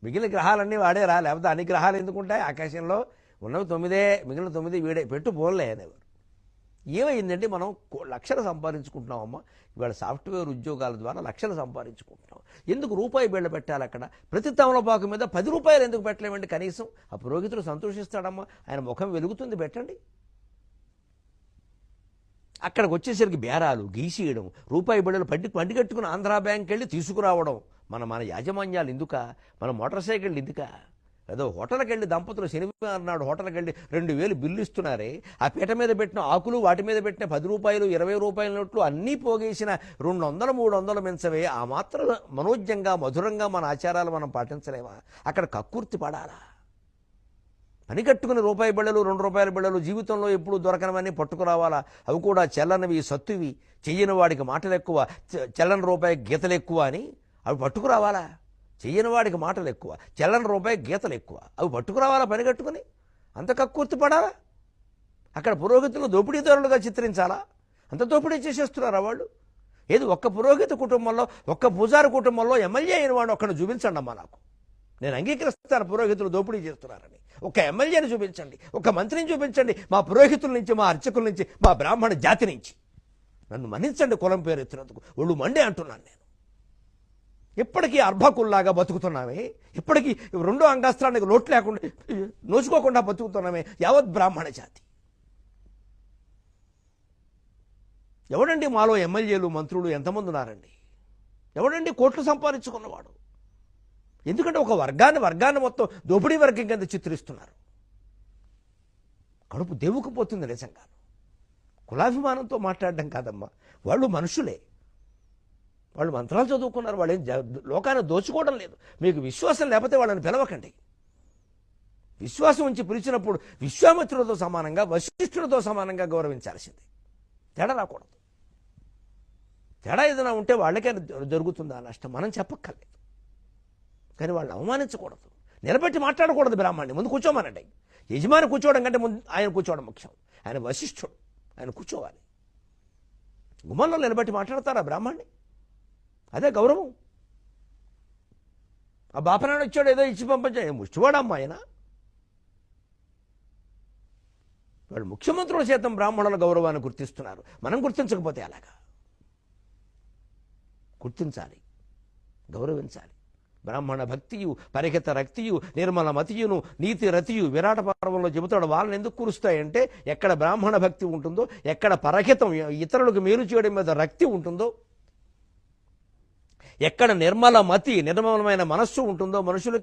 మిగిలిన గ్రహాలన్నీ వాడేరా, లేకపోతే అన్ని గ్రహాలు ఎందుకుంటాయి ఆకాశంలో? ఉన్నవి 9, మిగిలిన 9 వీడే, పెట్టు పోన్లే అనేవారు. ఏమైందంటే మనం లక్షలు సంపాదించుకుంటున్నామమ్మా. ఇవాళ సాఫ్ట్వేర్ ఉద్యోగాల ద్వారా లక్షలు సంపాదించుకుంటున్నాం. ఎందుకు రూపాయి బిళ్ళ పెట్టాలి అక్కడ? ప్రతి తమలపాకు మీద 10 రూపాయలు ఎందుకు పెట్టలేమండి కనీసం? ఆ పురోహితుడు సంతోషిస్తాడమ్మా, ఆయన ముఖం వెలుగుతుంది, పెట్టండి. అక్కడికి వచ్చేసరికి బేరాలు గీసేయడం, రూపాయి బిళ్ళలు పండికట్టుకుని ఆంధ్రా బ్యాంక్ వెళ్ళి తీసుకురావడం. మన యాజమాన్యాలు ఎందుక? మన మోటార్ సైకిళ్ళు ఎందుక? ఏదో హోటల్కి వెళ్ళి దంపతులు శనివారం నాడు హోటల్కి వెళ్ళి 2000 బిల్లు ఇస్తున్నారే, ఆ పీట మీద పెట్టిన ఆకులు, వాటి మీద పెట్టిన 10 రూపాయలు 20 రూపాయల నోట్లు అన్నీ పోగేసిన 200 300 మించవే. ఆ మాత్రం మనోజ్ఞంగా మధురంగా మన ఆచారాలు మనం పాటించలేమా? అక్కడ కక్కుర్తి పడాలా? పని కట్టుకుని రూపాయి బిళ్ళలు 2 రూపాయల బిళ్ళలు జీవితంలో ఎప్పుడు దొరకనవన్నీ పట్టుకురావాలా? అవి కూడా చెల్లనివి, సత్తువి, చెయ్యని వాడికి మాటలు ఎక్కువ, చెల్లని రూపాయి గీతలు ఎక్కువ అని అవి పట్టుకురావాలా? చెయ్యని వాడికి మాటలు ఎక్కువ, చెల్లని రూపాయి గీతలు ఎక్కువ, అవి పట్టుకురావాలా పని కట్టుకుని? అంత కక్కుర్తి పడాలా? అక్కడ పురోహితులు దోపిడీదారులుగా చిత్రించాలా? అంత దోపిడీ చేసేస్తున్నారా వాళ్ళు? ఏది ఒక్క పురోహిత కుటుంబంలో, ఒక్క పూజారి కుటుంబంలో ఎమ్మెల్యే అయిన వాడు ఒక్కడిని చూపించండి అమ్మా నాకు. నేను అంగీకరిస్తాను పురోహితులు దోపిడీ చేస్తున్నారని. ఒక ఎమ్మెల్యేని చూపించండి, ఒక మంత్రిని చూపించండి, మా పురోహితుల నుంచి, మా అర్చకుల నుంచి, మా బ్రాహ్మణ జాతి నుంచి. నన్ను మన్నించండి కులం పేరు ఎత్తినందుకు, ఒళ్ళు మండే అంటున్నాను నేను. ఇప్పటికీ అర్భకుల్లాగా బతుకుతున్నామే, ఇప్పటికీ 2వ అంగాస్త్రానికి లోటు లేకుండా నోచుకోకుండా బతుకుతున్నామే యావత్ బ్రాహ్మణ జాతి. ఎవడండి మాలో ఎమ్మెల్యేలు మంత్రులు ఎంతమంది ఉన్నారండి? ఎవడండి కోట్లు సంపాదించుకున్నవాడు? ఎందుకంటే ఒక వర్గాన్ని మొత్తం దోపిడీ వర్గం కింద చిత్రిస్తున్నారు. కడుపు దేవుకుపోతుంది నిజంగా. కులాభిమానంతో మాట్లాడడం కాదమ్మా, వాళ్ళు మనుషులే, వాళ్ళు మంత్రాలు చదువుకున్నారు, వాళ్ళు ఏం లోకాన్ని దోచుకోవడం లేదు. మీకు విశ్వాసం లేకపోతే వాళ్ళని పిలవకండి. విశ్వాసం ఉంచి పిలిచినప్పుడు విశ్వామిత్రులతో సమానంగా, వశిష్ఠులతో సమానంగా గౌరవించాల్సింది. తేడా రాకూడదు. తేడా ఏదైనా ఉంటే వాళ్ళకే జరుగుతుందా నష్టం, మనం చెప్పక్కర్లేదు. కానీ వాళ్ళని అవమానించకూడదు, నిలబెట్టి మాట్లాడకూడదు. బ్రాహ్మణ్ణి ముందు కూర్చోమనండి. యజమాని కూర్చోవడం కంటే ముందు ఆయన కూర్చోవడం ముఖ్యం. ఆయన వశిష్ఠుడు, ఆయన కూర్చోవాలి. గుమ్మంలో నిలబెట్టి మాట్లాడతారా బ్రాహ్మణ్ణి? అదే గౌరవం. ఆ బాపనాడు వచ్చాడు ఏదో ఇచ్చి పంపించాడు, ముష్టివాడమ్మా ఆయన. వాళ్ళు ముఖ్యమంత్రుల చేతం బ్రాహ్మణుల గౌరవాన్ని గుర్తిస్తున్నారు, మనం గుర్తించకపోతే అలాగా? గుర్తించాలి, గౌరవించాలి. బ్రాహ్మణ భక్తియు, పరిహిత రక్తియు, నిర్మల మతియును, నీతి రతియు విరాట పర్వంలో చెబుతాడు. వాళ్ళని ఎందుకు కురుస్తాయంటే ఎక్కడ బ్రాహ్మణ భక్తి ఉంటుందో, ఎక్కడ పరహితం ఇతరులకు మేలు చేయడం మీద రక్తి ఉంటుందో, ఎక్కడ నిర్మల మతి నిర్మలమైన మనస్సు ఉంటుందో, మనుషులకు